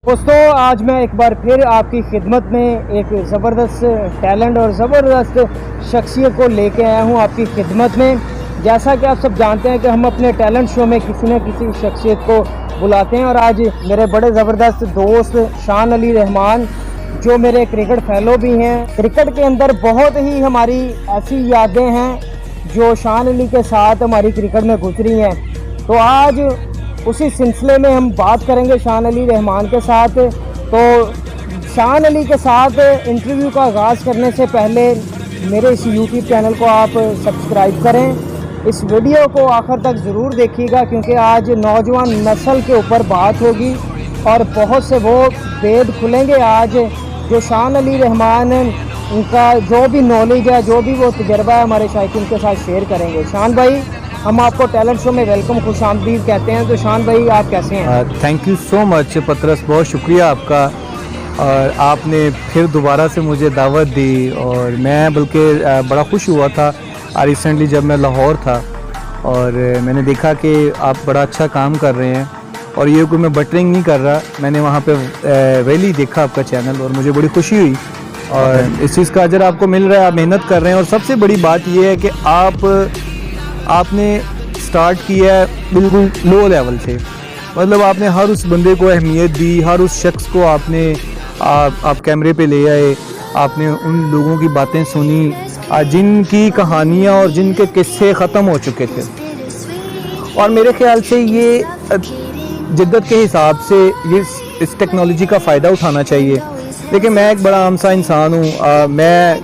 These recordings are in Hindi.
दोस्तों, आज मैं एक बार फिर आपकी खिदमत में एक ज़बरदस्त टैलेंट और ज़बरदस्त शख्सियत को लेके आया हूँ आपकी खिदमत में। जैसा कि आप सब जानते हैं कि हम अपने टैलेंट शो में किसी न किसी शख्सियत को बुलाते हैं और आज मेरे बड़े ज़बरदस्त दोस्त शान अली रहमान, जो मेरे क्रिकेट फेलो भी हैं, क्रिकेट के अंदर बहुत ही हमारी ऐसी यादें हैं जो शान अली के साथ हमारी क्रिकेट में गुजरी हैं। तो आज उसी सिलसिले में हम बात करेंगे शान अली रहमान के साथ। तो शान अली के साथ इंटरव्यू का आगाज़ करने से पहले मेरे इस यूट्यूब चैनल को आप सब्सक्राइब करें। इस वीडियो को आखिर तक ज़रूर देखिएगा क्योंकि आज नौजवान नस्ल के ऊपर बात होगी और बहुत से वो भेद खुलेंगे आज जो शान अली रहमान उनका जो भी नॉलेज है, जो भी वो तजर्बा है, हमारे शायकीन के साथ शेयर करेंगे। शान भाई, हम आपको टैलेंट शो में वेलकम, खुशामदीद कहते हैं। तो शान भाई, आप कैसे हैं? थैंक यू सो मच पतरस, बहुत शुक्रिया आपका। और आपने फिर दोबारा से मुझे दावत दी और मैं बल्कि बड़ा खुश हुआ था रिसेंटली जब मैं लाहौर था और मैंने देखा कि आप बड़ा अच्छा काम कर रहे हैं। और ये कोई मैं बटरिंग नहीं कर रहा, मैंने वहाँ पे रैली देखा आपका चैनल और मुझे बड़ी खुशी हुई और इस चीज़ का अजर आपको मिल रहा है। आप मेहनत कर रहे हैं और सबसे बड़ी बात ये है कि आपने स्टार्ट किया है बिल्कुल लो लेवल से। मतलब आपने हर उस बंदे को अहमियत दी, हर उस शख्स को आपने आप कैमरे पे ले आए, आपने उन लोगों की बातें सुनी जिनकी कहानियाँ और जिनके किस्से ख़त्म हो चुके थे। और मेरे ख्याल से ये जिद्दत के हिसाब से ये इस टेक्नोलॉजी का फ़ायदा उठाना चाहिए। लेकिन मैं एक बड़ा आम सा इंसान हूँ, मैं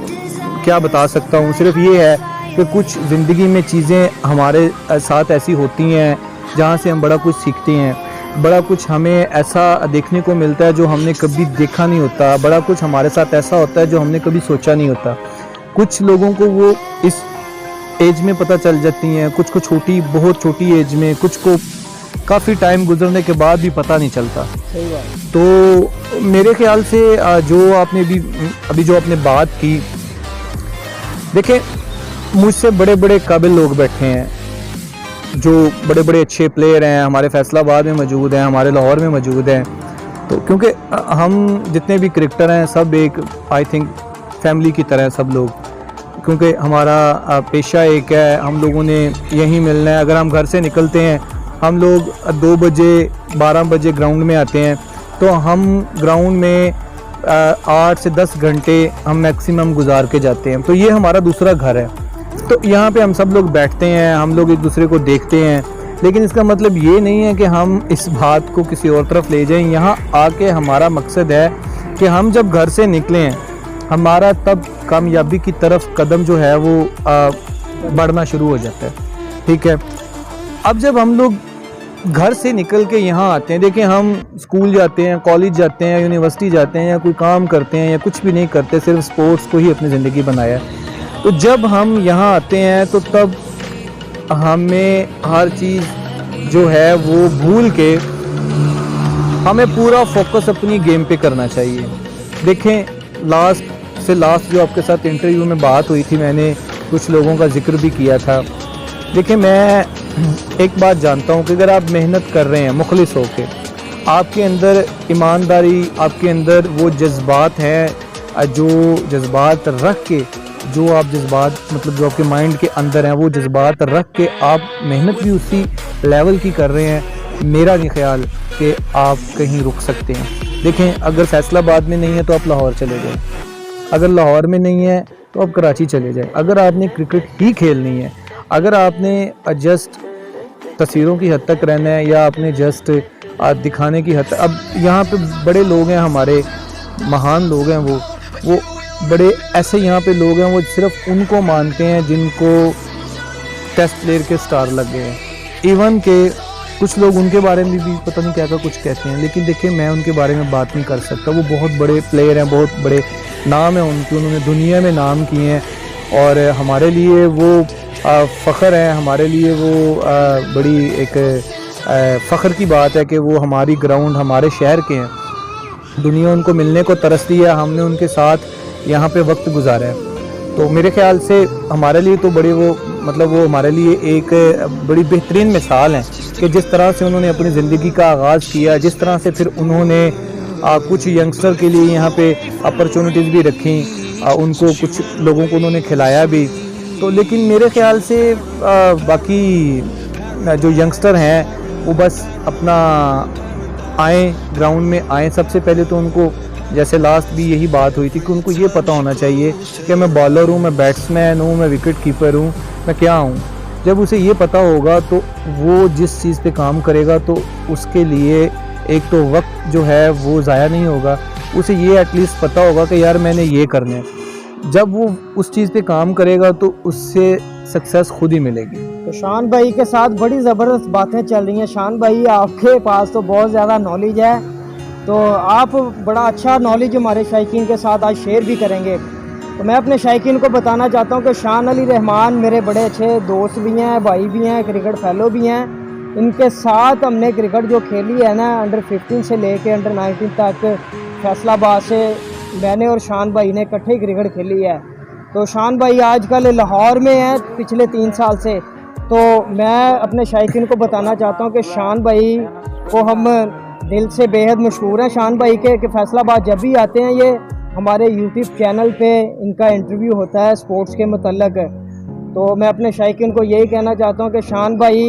क्या बता सकता हूँ, सिर्फ ये है कि कुछ ज़िंदगी में चीज़ें हमारे साथ ऐसी होती हैं जहाँ से हम बड़ा कुछ सीखते हैं, बड़ा कुछ हमें ऐसा देखने को मिलता है जो हमने कभी देखा नहीं होता, बड़ा कुछ हमारे साथ ऐसा होता है जो हमने कभी सोचा नहीं होता। कुछ लोगों को वो इस एज में पता चल जाती हैं, कुछ को बहुत छोटी एज में, कुछ को काफ़ी टाइम गुजरने के बाद भी पता नहीं चलता। सही बात। तो मेरे ख्याल से जो आपने अभी जो आपने बात की, देखें मुझसे बड़े बड़े काबिल लोग बैठे हैं जो बड़े बड़े अच्छे प्लेयर हैं, हमारे फैसलाबाद में मौजूद हैं, हमारे लाहौर में मौजूद हैं। तो क्योंकि हम जितने भी क्रिकेटर हैं सब एक आई थिंक फैमिली की तरह सब लोग, क्योंकि हमारा पेशा एक है, हम लोगों ने यहीं मिलना है। अगर हम घर से निकलते हैं, हम लोग 2 बजे 12 बजे ग्राउंड में आते हैं, तो हम ग्राउंड में 8 से 10 घंटे हम मैक्सिमम गुजार के जाते हैं। तो ये हमारा दूसरा घर है। तो यहाँ पे हम सब लोग बैठते हैं, हम लोग एक दूसरे को देखते हैं, लेकिन इसका मतलब ये नहीं है कि हम इस बात को किसी और तरफ ले जाएं। यहाँ आके हमारा मकसद है कि हम जब घर से निकलें, हमारा तब कामयाबी की तरफ कदम जो है वो बढ़ना शुरू हो जाता है। ठीक है, अब जब हम लोग घर से निकल के यहाँ आते हैं, देखिए हम स्कूल जाते हैं, कॉलेज जाते हैं, यूनिवर्सिटी जाते हैं, या कोई काम करते हैं या कुछ भी नहीं करते, सिर्फ स्पोर्ट्स को ही अपनी ज़िंदगी बनाया है। तो जब हम यहाँ आते हैं तो तब हमें हर चीज़ जो है वो भूल के हमें पूरा फोकस अपनी गेम पे करना चाहिए। देखें लास्ट जो आपके साथ इंटरव्यू में बात हुई थी, मैंने कुछ लोगों का जिक्र भी किया था। देखिए मैं एक बात जानता हूँ कि अगर आप मेहनत कर रहे हैं मुखलिस होके, आपके अंदर ईमानदारी, आपके अंदर वो जज्बात हैं, जो जज्बात रख के जो आपके माइंड के अंदर हैं, वो जज्बात रख के आप मेहनत भी उसी लेवल की कर रहे हैं, मेरा नहीं ख्याल कि आप कहीं रुक सकते हैं। देखें, अगर फैसलाबाद में नहीं है तो आप लाहौर चले जाएं, अगर लाहौर में नहीं है तो आप कराची चले जाएं। अगर आपने क्रिकेट ही खेलनी है, अगर आपने जस्ट तस्वीरों की हद तक रहना है या आपने जस्ट दिखाने की हद तक, अब यहाँ पे बड़े लोग हैं, हमारे महान लोग हैं, वो बड़े ऐसे यहाँ पे लोग हैं, वो सिर्फ उनको मानते हैं जिनको टेस्ट प्लेयर के स्टार लग गए हैं। इवन के कुछ लोग उनके बारे में भी पता नहीं क्या कुछ कहते हैं, लेकिन देखिए मैं उनके बारे में बात नहीं कर सकता। वो बहुत बड़े प्लेयर हैं, बहुत बड़े नाम हैं उनके, उन्होंने दुनिया में नाम किए हैं और हमारे लिए वो फ़ख्र है, हमारे लिए वो बड़ी एक फ़ख्र की बात है कि वो हमारी ग्राउंड, हमारे शहर के हैं। दुनिया उनको मिलने को तरसती है, हमने उनके साथ यहाँ पे वक्त गुजारा है। तो मेरे ख्याल से हमारे लिए तो बड़ी वो हमारे लिए एक बड़ी बेहतरीन मिसाल हैं कि जिस तरह से उन्होंने अपनी ज़िंदगी का आगाज़ किया, जिस तरह से फिर उन्होंने कुछ यंगस्टर के लिए यहाँ पे अपॉर्चुनिटीज़ भी रखी, उनको कुछ लोगों को उन्होंने खिलाया भी। तो लेकिन मेरे ख्याल से बाकी जो यंगस्टर हैं वो बस अपना आए, ग्राउंड में आए। सबसे पहले तो उनको, जैसे लास्ट भी यही बात हुई थी, कि उनको ये पता होना चाहिए कि मैं बॉलर हूँ, मैं बैट्समैन हूँ, मैं विकेट कीपर हूँ, मैं क्या हूँ। जब उसे ये पता होगा तो वो जिस चीज़ पे काम करेगा तो उसके लिए एक तो वक्त जो है वो ज़ाया नहीं होगा, उसे ये एटलीस्ट पता होगा कि यार मैंने ये करना है। जब वो उस चीज़ पे काम करेगा तो उससे सक्सेस खुद ही मिलेगी। तो शान भाई के साथ बड़ी ज़बरदस्त बातें चल रही हैं। शान भाई, आपके पास तो बहुत ज़्यादा नॉलेज है, तो आप बड़ा अच्छा नॉलेज हमारे शायकीन के साथ आज शेयर भी करेंगे। तो मैं अपने शायकीन को बताना चाहता हूँ कि शान अली रहमान मेरे बड़े अच्छे दोस्त भी हैं, भाई भी हैं, क्रिकेट फेलो भी हैं। इनके साथ हमने क्रिकेट जो खेली है ना, अंडर 15 से लेके अंडर 19 तक फैसलाबाद से मैंने और शान भाई ने इकट्ठे क्रिकेट खेली है। तो शान भाई आजकल लाहौर में हैं पिछले 3 साल से। तो मैं अपने शायकीन को बताना चाहता हूँ कि शान भाई को हम दिल से बेहद मशहूर हैं शान भाई के, कि फैसलाबाद जब भी आते हैं ये हमारे यूट्यूब चैनल पे इनका इंटरव्यू होता है स्पोर्ट्स के मतलब। तो मैं अपने शायकीन को यही कहना चाहता हूँ कि शान भाई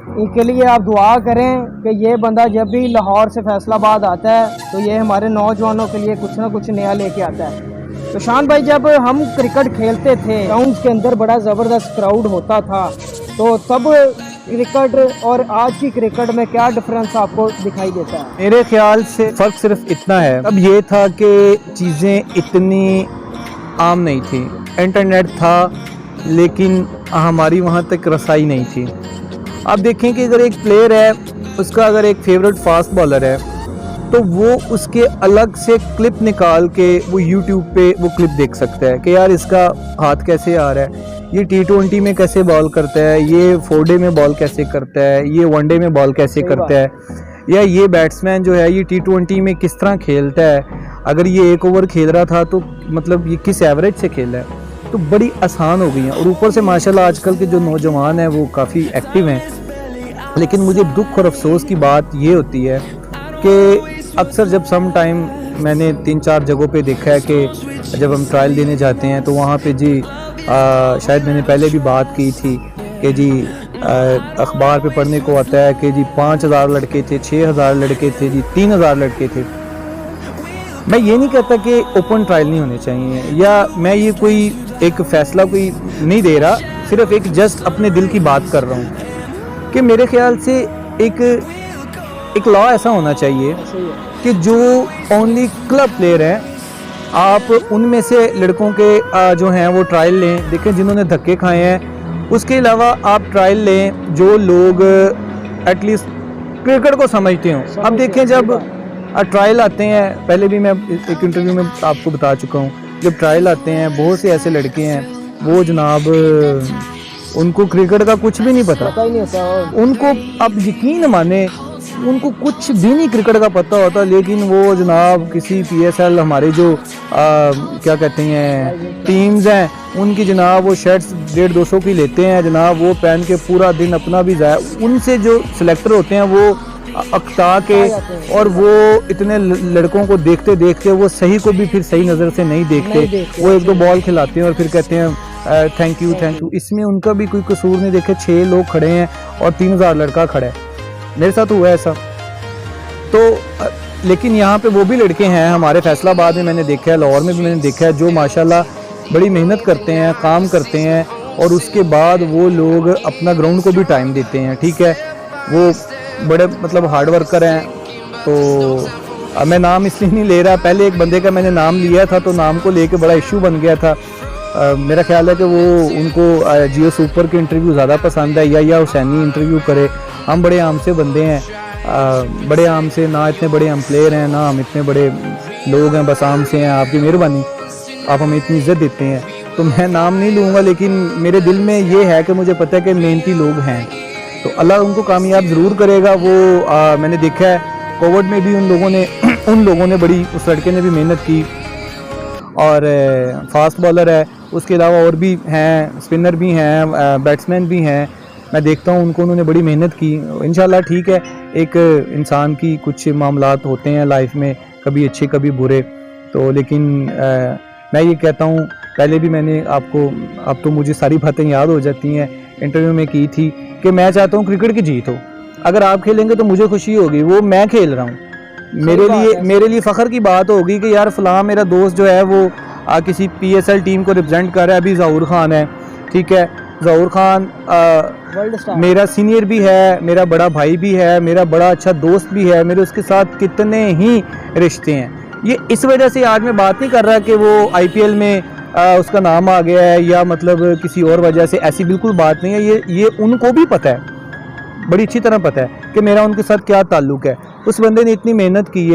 इनके लिए आप दुआ करें कि ये बंदा जब भी लाहौर से फैसलाबाद आता है तो ये हमारे नौजवानों के लिए कुछ ना कुछ नया लेके आता है। तो शान भाई, जब हम क्रिकेट खेलते थे ग्राउंड के अंदर बड़ा ज़बरदस्त क्राउड होता था, तो तब क्रिकेट और आज की क्रिकेट में क्या डिफरेंस आपको दिखाई देता है? मेरे ख्याल से फ़र्क सिर्फ इतना है, अब ये था कि चीज़ें इतनी आम नहीं थी, इंटरनेट था लेकिन हमारी वहाँ तक रसाई नहीं थी। आप देखें कि अगर एक प्लेयर है, उसका अगर एक फेवरेट फास्ट बॉलर है, तो वो उसके अलग से क्लिप निकाल के वो यूट्यूब पे वो क्लिप देख सकता है कि यार इसका हाथ कैसे आ रहा है, ये T20 में कैसे बॉल करता है, ये 4 में बॉल कैसे करता है, ये 1 में बॉल कैसे करता है, या ये बैट्समैन जो है ये T20 में किस तरह खेलता है, अगर ये 1 ओवर खेल रहा था तो मतलब ये किस एवरेज से खेल रहा है। तो बड़ी आसान हो गई हैं। और ऊपर से माशाल्लाह आजकल के जो नौजवान हैं वो काफ़ी एक्टिव हैं। लेकिन मुझे दुख और अफसोस की बात ये होती है कि अक्सर जब सम टाइम मैंने 3-4 जगहों पे देखा है कि जब हम ट्रायल देने जाते हैं तो वहाँ पे जी शायद मैंने पहले भी बात की थी कि जी अखबार पे पढ़ने को आता है कि जी 5000 लड़के थे, 6000 लड़के थे, जी 3000 लड़के थे। मैं ये नहीं कहता कि ओपन ट्रायल नहीं होने चाहिए, या मैं ये कोई एक फ़ैसला कोई नहीं दे रहा, सिर्फ एक जस्ट अपने दिल की बात कर रहा हूँ कि मेरे ख्याल से एक लॉ ऐसा होना चाहिए कि जो ओनली क्लब प्लेयर हैं, आप उनमें से लड़कों के जो हैं वो ट्रायल लें। देखें जिन्होंने धक्के खाए हैं, उसके अलावा आप ट्रायल लें जो लोग एटलीस्ट क्रिकेट को समझते हों। अब देखें जब ट्रायल आते हैं, पहले भी मैं एक इंटरव्यू में आपको बता चुका हूँ, जब ट्रायल आते हैं बहुत से ऐसे लड़के हैं वो जनाब उनको क्रिकेट का कुछ भी नहीं पता ही नहीं होता उनको। अब यकीन माने उनको कुछ भी नहीं क्रिकेट का पता होता, लेकिन वो जनाब किसी PSL हमारे जो क्या कहते हैं टीम्स हैं उनकी जनाब वो शर्ट्स 150-200 की लेते हैं जनाब, वो पहन के पूरा दिन अपना भी जाया। उनसे जो सिलेक्टर होते हैं वो अक्ता के, और वो इतने लड़कों को देखते देखते वो सही को भी फिर सही नज़र से नहीं देखते, वो 1-2 बॉल खिलाते हैं और फिर कहते हैं थैंक यू। इसमें उनका भी कोई कसूर नहीं। देखे 6 लोग खड़े हैं और 3000 लड़का खड़ा है, मेरे साथ हुआ ऐसा। तो लेकिन यहाँ पे वो भी लड़के हैं हमारे फैसलाबाद में, मैंने देखा है, लाहौर में भी मैंने देखा है, जो माशाल्लाह बड़ी मेहनत करते हैं, काम करते हैं, और उसके बाद वो लोग अपना ग्राउंड को भी टाइम देते हैं। ठीक है, वो बड़े मतलब हार्ड वर्कर हैं। तो मैं नाम इसलिए नहीं ले रहा, पहले एक बंदे का मैंने नाम लिया था तो नाम को लेके बड़ा इशू बन गया था। मेरा ख्याल है कि वो उनको जियो सुपर के इंटरव्यू ज़्यादा पसंद है, या हुसैनी इंटरव्यू करे। हम बड़े आम से बंदे हैं, बड़े आम से, ना इतने बड़े हम प्लेयर हैं, ना हम इतने बड़े लोग हैं, बस आम से हैं। आपकी मेहरबानी, आप हमें इतनी इज्जत देते हैं, तो मैं नाम नहीं लूँगा, लेकिन मेरे दिल में ये है कि मुझे पता है कि मेहनती लोग हैं, तो अल्लाह उनको कामयाब ज़रूर करेगा। वो मैंने देखा है कोविड में भी उन लोगों ने बड़ी, उस लड़के ने भी मेहनत की, और फास्ट बॉलर है, उसके अलावा और भी हैं, स्पिनर भी हैं, बैट्समैन भी हैं। मैं देखता हूँ उन्होंने बड़ी मेहनत की। इंशाल्लाह ठीक है, एक इंसान की कुछ मामलात होते हैं लाइफ में, कभी अच्छे कभी बुरे। तो लेकिन मैं ये कहता हूँ, पहले भी मैंने आपको, अब तो मुझे सारी बातें याद हो जाती हैं, इंटरव्यू में की थी कि मैं चाहता हूँ क्रिकेट की जीत हो। अगर आप खेलेंगे तो मुझे खुशी होगी, वो मैं खेल रहा हूँ, मेरे लिए फ़ख्र की बात होगी कि यार फ़लाँ मेरा दोस्त जो है वो किसी PSL टीम को रिप्रेजेंट कर रहा है। अभी ज़हूर खान है, ठीक है, ज़हूर खान मेरा सीनियर भी है, मेरा बड़ा भाई भी है, मेरा बड़ा अच्छा दोस्त भी है, मेरे उसके साथ कितने ही रिश्ते हैं। ये इस वजह से आज मैं बात नहीं कर रहा कि वो IPL में उसका नाम आ गया है या मतलब किसी और वजह से, ऐसी बिल्कुल बात नहीं है। ये उनको भी पता है, बड़ी अच्छी तरह पता है कि मेरा उनके साथ क्या ताल्लुक है। उस बंदे ने इतनी मेहनत की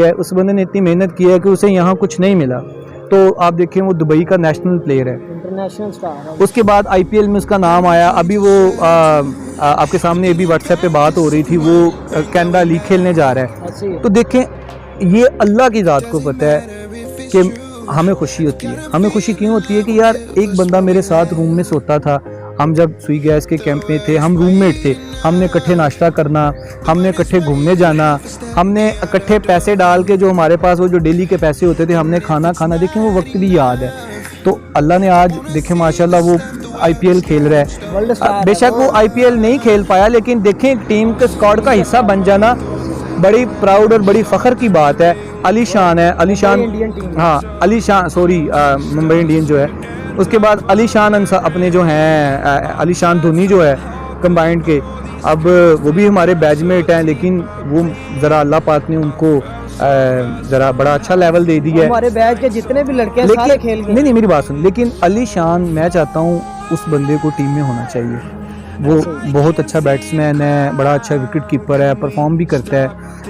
है, कि उसे यहाँ कुछ नहीं मिला। तो आप देखें, वो दुबई का नेशनल प्लेयर है, इंटरनेशनल स्टार। उसके बाद IPL में उसका नाम आया। अभी वो आपके सामने अभी व्हाट्सएप पे बात हो रही थी, वो कनाडा लीग खेलने जा रहा है। तो देखें, ये अल्लाह की ज़ात को पता है कि हमें खुशी होती है। हमें खुशी क्यों होती है कि यार एक बंदा मेरे साथ रूम में सोता था, हम जब सुई गैस के कैंप में थे, हम रूममेट थे, हमने इकट्ठे नाश्ता करना, हमने इकट्ठे घूमने जाना, हमने इकट्ठे पैसे डाल के, जो हमारे पास वो जो डेली के पैसे होते थे, हमने खाना खाना। देखें, वो वक्त भी याद है। तो अल्लाह ने आज देखें माशाल्लाह वो IPL खेल रहा है। बेशक वो IPL नहीं खेल पाया, लेकिन देखें टीम के स्क्वाड का हिस्सा बन जाना बड़ी प्राउड और बड़ी फ़ख्र की बात है। अली शान है, अली शान, हाँ अली शान, सॉरी मुंबई इंडियन जो है। उसके बाद अली शान अपने जो हैं अली शान धोनी जो है कंबाइंड के, अब वो भी हमारे बैचमेट हैं, लेकिन वो ज़रा अल्लाह पाक ने उनको ज़रा बड़ा अच्छा लेवल दे दिया है। हमारे बैच के जितने भी लड़के हैं सारे खेल गए। नहीं मेरी बात सुन, लेकिन अली शान, मैं चाहता हूँ उस बंदे को टीम में होना चाहिए। वो बहुत अच्छा बैट्समैन है, बड़ा अच्छा विकेट कीपर है, परफॉर्म भी करता है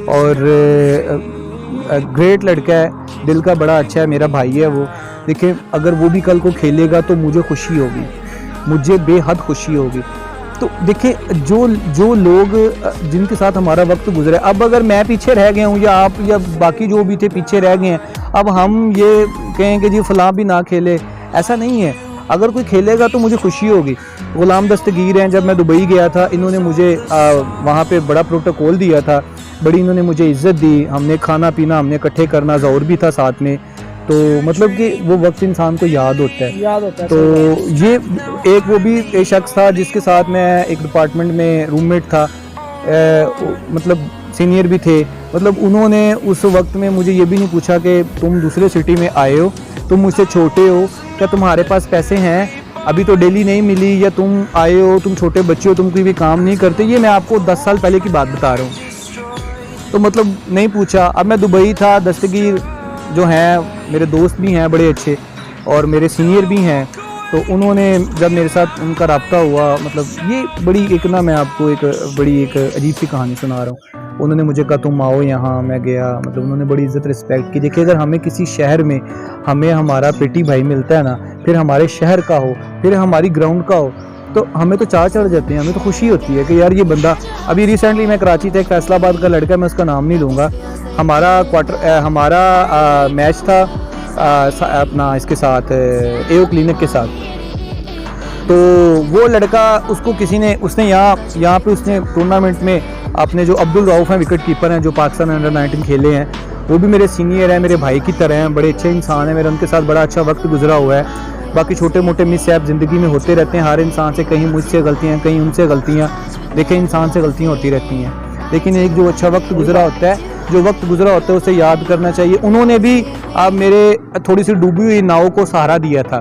और ग्रेट लड़का है, दिल का बड़ा अच्छा है, मेरा भाई है वो। देखिए, अगर वो भी कल को खेलेगा तो मुझे खुशी होगी, मुझे बेहद खुशी होगी। तो देखिए, जो लोग जिनके साथ हमारा वक्त गुजरा है, अब अगर मैं पीछे रह गया हूँ या आप या बाकी जो भी थे पीछे रह गए हैं, अब हम ये कहें कि जी फलां भी ना खेले, ऐसा नहीं है। अगर कोई खेलेगा तो मुझे खुशी होगी। गुलाम दस्तगीर हैं, जब मैं दुबई गया था, इन्होंने मुझे वहाँ पे बड़ा प्रोटोकॉल दिया था, बड़ी इन्होंने मुझे इज़्ज़त दी, हमने खाना पीना हमने इकट्ठे करना, ज़ौर भी था साथ में। तो मतलब कि वो वक्त इंसान को याद होता है। तो ये एक वो भी एक शख्स था जिसके साथ मैं एक डिपार्टमेंट में रूममेट था, मतलब सीनियर भी थे। मतलब उन्होंने उस वक्त में मुझे ये भी नहीं पूछा कि तुम दूसरे सिटी में आए हो, तुम मुझसे छोटे हो, क्या तुम्हारे पास पैसे हैं, अभी तो डेली नहीं मिली, या तुम आए हो, तुम छोटे बच्चे हो, तुम कोई भी काम नहीं करते। ये मैं आपको 10 साल पहले की बात बता रहा हूँ। तो मतलब नहीं पूछा। अब मैं दुबई था, दस्तगीर जो हैं मेरे दोस्त भी हैं बड़े अच्छे और मेरे सीनियर भी हैं, तो उन्होंने जब मेरे साथ उनका रब्ता हुआ, मतलब ये बड़ी एक ना, मैं आपको एक बड़ी एक अजीब सी कहानी सुना रहा हूँ। उन्होंने मुझे कहा तुम आओ यहाँ, मैं गया, मतलब उन्होंने बड़ी इज़्ज़त रिस्पेक्ट की। देखिए, अगर हमें किसी शहर में हमें हमारा पेटी भाई मिलता है ना, फिर हमारे शहर का हो, फिर हमारी ग्राउंड का हो, तो हमें तो चार चढ़ जाते हैं, हमें तो खुशी होती है कि यार ये बंदा। अभी रिसेंटली मैं कराची था, एक फैसलाबाद का लड़का, मैं उसका नाम नहीं लूँगा, हमारा मैच था अपना इसके साथ एओ क्लिनिक के साथ। तो वो लड़का, उसको किसी ने, उसने यहाँ पे उसने टूर्नामेंट में अपने जो अब्दुल रऊफ़ हैं, विकेट कीपर हैं, जो पाकिस्तान अंडर-19 खेले हैं, वो भी मेरे सीनियर हैं, मेरे भाई की तरह हैं, बड़े अच्छे इंसान हैं, मेरा उनके साथ बड़ा अच्छा वक्त गुजरा हुआ है। बाकी छोटे मोटे मिसहैप ज़िंदगी में होते रहते हैं हर इंसान से, कहीं मुझसे गलतियाँ, कहीं उनसे गलतियाँ। देखें, इंसान से गलतियाँ होती रहती हैं, लेकिन एक जो अच्छा वक्त गुजरा होता है, उसे याद करना चाहिए। उन्होंने भी मेरे थोड़ी सी डूबी हुई नाव को सहारा दिया था,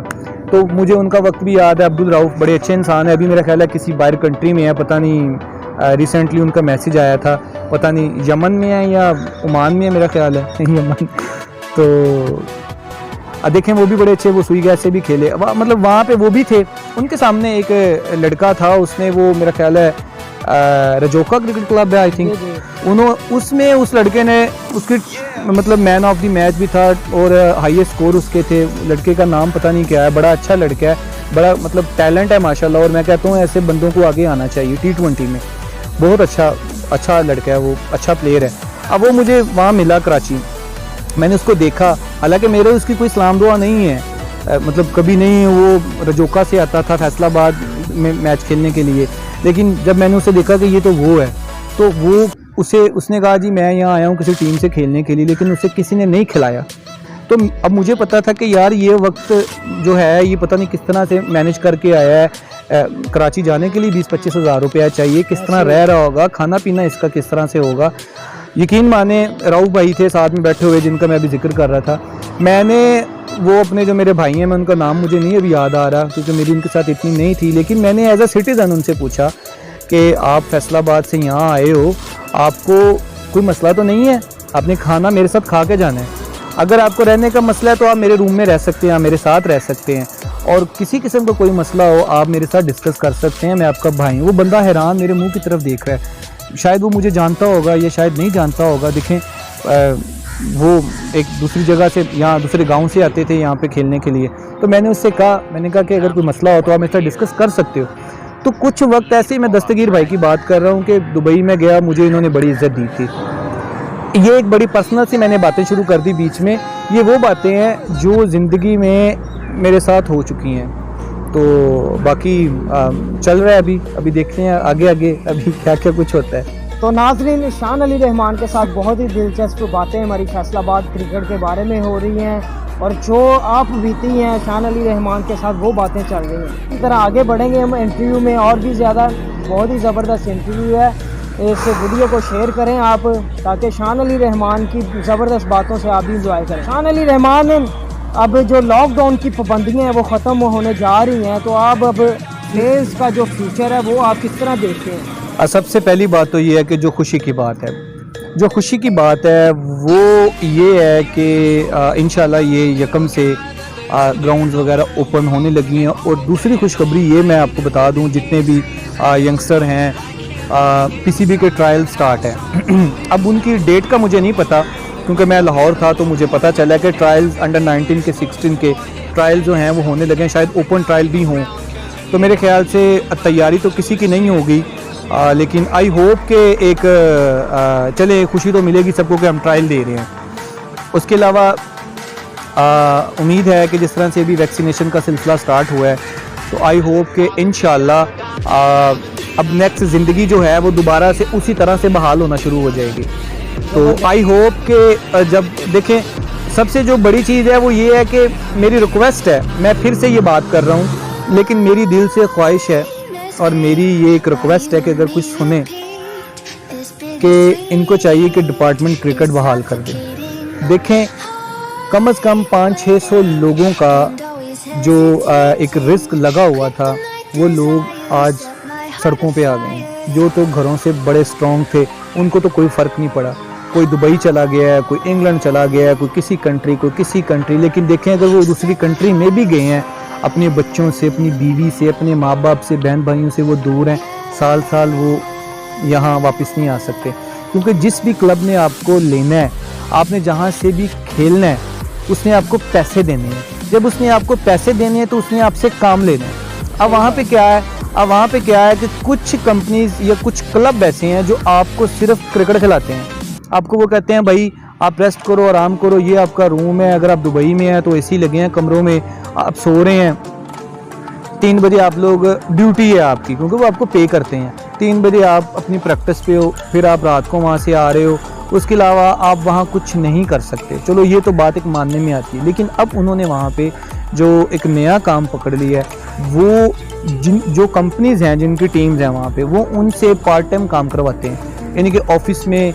तो मुझे उनका वक्त भी याद है। अब्दुल रऊफ़ बड़े अच्छे इंसान है, अभी मेरा ख्याल है किसी बाहर कंट्री में है, पता नहीं, रिसेंटली उनका मैसेज आया था, पता नहीं यमन में है या ओमान में है, मेरा ख्याल है यमन। तो देखें, वो भी बड़े अच्छे, वो सुई गैस से भी खेले, मतलब वहाँ पे वो भी थे। उनके सामने एक लड़का था, उसने वो मेरा ख्याल है रजोका क्रिकेट क्लब है आई थिंक, उसमें उस लड़के ने उसकी मतलब मैन ऑफ द मैच भी था और हाईएस्ट स्कोर उसके थे। लड़के का नाम पता नहीं क्या है, बड़ा अच्छा लड़का है, बड़ा मतलब टैलेंट है माशाल्लाह। और मैं कहता हूँ ऐसे बंदों को आगे आना चाहिए T20 में, बहुत अच्छा लड़का है वो, अच्छा प्लेयर है। अब वो मुझे वहाँ मिला कराची, मैंने उसको देखा, हालांकि मेरे उसकी कोई सलाम दुआ नहीं है, मतलब कभी नहीं। वो रजोका से आता था फैसलाबाद में मैच खेलने के लिए, लेकिन जब मैंने उसे देखा कि ये तो वो है, तो वो उसने कहा जी मैं यहाँ आया हूँ किसी टीम से खेलने के लिए, लेकिन उसे किसी ने नहीं खिलाया। तो अब मुझे पता था कि यार ये वक्त जो है ये पता नहीं किस तरह से मैनेज करके आया है, कराची जाने के लिए 20-25 हज़ार रुपया चाहिए, किस तरह रह रहा होगा, खाना पीना इसका किस तरह से होगा। यकीन माने राउफ भाई थे साथ में बैठे हुए जिनका मैं अभी जिक्र कर रहा था, मैंने वो अपने जो मेरे भाई हैं, मैं उनका नाम मुझे नहीं अभी याद आ रहा क्योंकि मेरी उनके साथ इतनी नहीं थी, लेकिन मैंने एज अ सिटीज़न उनसे पूछा कि आप फैसलाबाद से यहाँ आए हो, आपको कोई मसला तो नहीं है, आपने खाना मेरे साथ खा के जाना है, अगर आपको रहने का मसला है तो आप मेरे रूम में रह सकते हैं, आप मेरे साथ रह सकते हैं, और किसी किस्म का कोई मसला हो आप मेरे साथ डिस्कस कर सकते हैं, मैं आपका भाई हूँ। वो बंदा हैरान मेरे मुंह की तरफ देख रहा है, शायद वो मुझे जानता होगा या शायद नहीं जानता होगा। देखें वो एक दूसरी जगह से, यहाँ दूसरे गांव से आते थे यहाँ पे खेलने के लिए, तो मैंने उससे कहा, मैंने कहा कि अगर कोई मसला हो तो आप मेरे साथ डिस्कस कर सकते हो। तो कुछ वक्त ऐसे ही मैं दस्तगीर भाई की बात कर रहा हूँ कि दुबई में गया, मुझे इन्होंने बड़ी इज़्ज़त दी थी। ये एक बड़ी पर्सनल सी मैंने बातें शुरू कर दी बीच में, ये वो बातें हैं जो ज़िंदगी में मेरे साथ हो चुकी हैं। तो बाकी चल रहा है अभी देखते हैं आगे अभी क्या क्या कुछ होता है। तो नाजरीन, शान अली रहमान के साथ बहुत ही दिलचस्प बातें हमारी फैसलाबाद क्रिकेट के बारे में हो रही हैं, और जो आप बीती हैं शान अली रहमान के साथ वो बातें चल रही हैं। इसी तरह आगे बढ़ेंगे हम इंटरव्यू में, और भी ज़्यादा बहुत ही ज़बरदस्त इंटरव्यू है। इस वीडियो को शेयर करें आप, ताकि शान अली रहमान की ज़बरदस्त बातों से आप भी इंजॉय करें। शान अली रहमान, अब जो लॉकडाउन की पाबंदियाँ हैं वो ख़त्म होने जा रही हैं, तो आप अब प्लेयर्स का जो फ्यूचर है वो आप किस तरह देखते हैं? सबसे पहली बात तो ये है कि जो खुशी की बात है वो ये है कि इंशाल्लाह ये यकम से ग्राउंड्स वगैरह ओपन होने लगी हैं। और दूसरी खुशखबरी ये मैं आपको बता दूं, जितने भी यंगस्टर हैं पीसीबी के ट्रायल स्टार्ट है। अब उनकी डेट का मुझे नहीं पता क्योंकि मैं लाहौर था, तो मुझे पता चला कि ट्रायल्स अंडर 19 के 16 के ट्रायल जो हैं वो होने लगे हैं, शायद ओपन ट्रायल भी हों। तो मेरे ख्याल से तैयारी तो किसी की नहीं होगी, लेकिन आई होप कि एक चले खुशी तो मिलेगी सबको कि हम ट्रायल दे रहे हैं। उसके अलावा उम्मीद है कि जिस तरह से अभी वैक्सीनेशन का सिलसिला स्टार्ट हुआ है, तो आई होप कि इंशाल्लाह अब नेक्स्ट ज़िंदगी जो है वो दोबारा से उसी तरह से बहाल होना शुरू हो जाएगी। तो आई होप कि जब देखें, सबसे जो बड़ी चीज़ है वो ये है कि मेरी रिक्वेस्ट है, मैं फिर से ये बात कर रहा हूँ, लेकिन मेरी दिल से ख्वाहिश है और मेरी ये एक रिक्वेस्ट है कि अगर कुछ सुने कि इनको चाहिए कि डिपार्टमेंट क्रिकेट बहाल कर दें। देखें, कम से कम 500-600 लोगों का जो एक रिस्क लगा हुआ था, वो लोग आज सड़कों पे आ गए हैं। जो तो घरों से बड़े स्ट्रॉन्ग थे उनको तो कोई फ़र्क नहीं पड़ा, कोई दुबई चला गया है, कोई इंग्लैंड चला गया है, कोई किसी कंट्री। लेकिन देखें, अगर वो दूसरी कंट्री में भी गए हैं, अपने बच्चों से, अपनी बीवी से, अपने माँ बाप से, बहन भाइयों से वो दूर हैं, साल साल वो यहाँ वापस नहीं आ सकते। क्योंकि जिस भी क्लब ने आपको लेना है, आपने जहाँ से भी खेलना है, उसने आपको पैसे देने हैं। जब उसने आपको पैसे देने हैं तो उसने आपसे काम लेना है। अब वहाँ पे क्या है कि कुछ कंपनीज या कुछ क्लब ऐसे हैं जो आपको सिर्फ क्रिकेट खिलाते हैं। आपको वो कहते हैं भाई आप रेस्ट करो, आराम करो, ये आपका रूम है। अगर आप दुबई में हैं तो एसी लगे हैं कमरों में, आप सो रहे हैं। 3 बजे आप लोग, ड्यूटी है आपकी, क्योंकि वो आपको पे करते हैं। 3 बजे आप अपनी प्रैक्टिस पे हो, फिर आप रात को वहाँ से आ रहे हो, उसके अलावा आप वहाँ कुछ नहीं कर सकते। चलो ये तो बात एक मानने में आती है, लेकिन अब उन्होंने वहाँ पे जो एक नया काम पकड़ लिया है, वो जो कंपनीज़ हैं, जिनकी टीम्स हैं वहाँ पे, वो उनसे पार्ट टाइम काम करवाते हैं। यानी कि ऑफिस में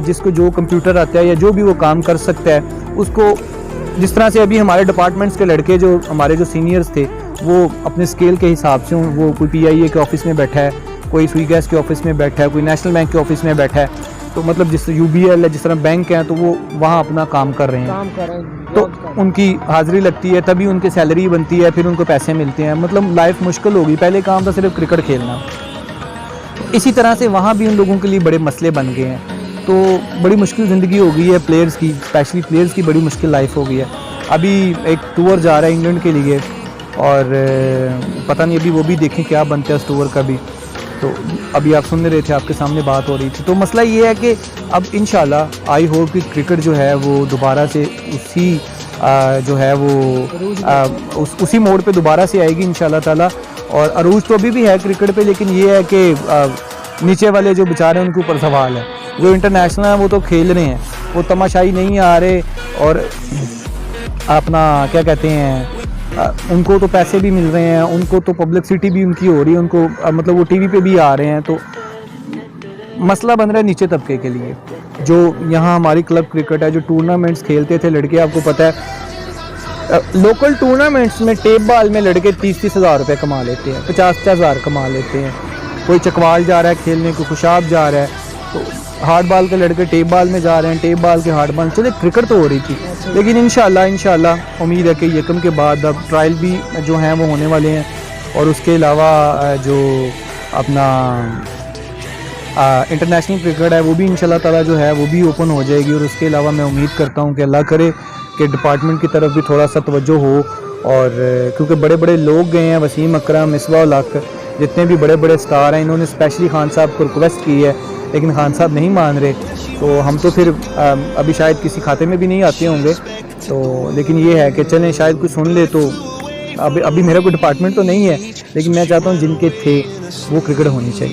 जिसको जो कंप्यूटर आता है या जो भी वो काम कर सकता है, उसको जिस तरह से अभी हमारे डिपार्टमेंट्स के लड़के जो हमारे जो सीनियर्स थे, वो अपने स्केल के हिसाब से, वो कोई PIA के ऑफिस में बैठा है, कोई सुई गैस के ऑफिस में बैठा है, कोई नेशनल बैंक के ऑफिस में बैठा है, तो मतलब जिस UBL है, जिस तरह बैंक हैं, तो वो वहाँ अपना काम कर रहे हैं। तो उनकी हाज़िरी लगती है, तभी उनकी सैलरी बनती है, फिर उनको पैसे मिलते हैं। मतलब लाइफ मुश्किल होगी। पहले काम था सिर्फ क्रिकेट खेलना। इसी तरह से वहाँ भी उन लोगों के लिए बड़े मसले बन गए हैं। तो बड़ी मुश्किल ज़िंदगी हो गई है प्लेयर्स की, स्पेशली प्लेयर्स की बड़ी मुश्किल लाइफ हो गई है। अभी एक टूर जा रहा है इंग्लैंड के लिए, और पता नहीं अभी वो भी देखें क्या बनता है उस टूर का भी। तो अभी आप सुन रहे थे, आपके सामने बात हो रही थी। तो मसला ये है कि अब इंशाल्लाह आई होप कि क्रिकेट जो है वो दोबारा से उसी जो है वो उसी मोड़ पे दोबारा से आएगी इंशाल्लाह ताला। और अरूज तो अभी भी है क्रिकेट पे, लेकिन ये है कि नीचे वाले जो बेचारे हैं उनके ऊपर सवाल है। जो इंटरनेशनल हैं वो तो खेल रहे हैं, वो तमाशाई नहीं आ रहे, और अपना क्या कहते हैं, उनको तो पैसे भी मिल रहे हैं, उनको तो पब्लिसिटी भी उनकी हो रही है, उनको मतलब वो टीवी पे भी आ रहे हैं। तो मसला बन रहा है नीचे तबके के लिए। जो यहाँ हमारी क्लब क्रिकेट है, जो टूर्नामेंट्स खेलते थे लड़के, आपको पता है लोकल टूर्नामेंट्स में टेप बॉल में लड़के 30-30 हज़ार रुपये कमा लेते हैं, 50-50 हज़ार कमा लेते हैं। कोई चकवाल जा रहा है खेलने, कोई खुशाब जा रहा है, तो हार्ड बॉल के लड़के टेप बॉल में जा रहे हैं, टेप बॉल के हार्ड बॉल। चलिए क्रिकेट तो हो रही थी, लेकिन इंशाल्लाह उम्मीद है कि यकम के बाद अब ट्रायल भी जो हैं वो होने वाले हैं, और उसके अलावा जो अपना इंटरनेशनल क्रिकेट है वो भी इंशाल्लाह ताला जो है वो भी ओपन हो जाएगी। और उसके अलावा मैं उम्मीद करता हूँ कि अल्लाह करे कि डिपार्टमेंट की तरफ भी थोड़ा सा तवज्जो हो, और क्योंकि बड़े बड़े लोग गए हैं, वसीम अकरम, मिसबा उल हक, जितने भी बड़े बड़े स्टार हैं, इन्होंने स्पेशली खान साहब को रिक्वेस्ट की है, लेकिन खान साहब नहीं मान रहे। तो हम तो फिर अभी शायद किसी खाते में भी नहीं आते होंगे, तो लेकिन ये है कि चलें शायद कुछ सुन ले। तो अभी मेरा कोई डिपार्टमेंट तो नहीं है, लेकिन मैं चाहता हूँ जिनके थे वो क्रिकेट होनी चाहिए।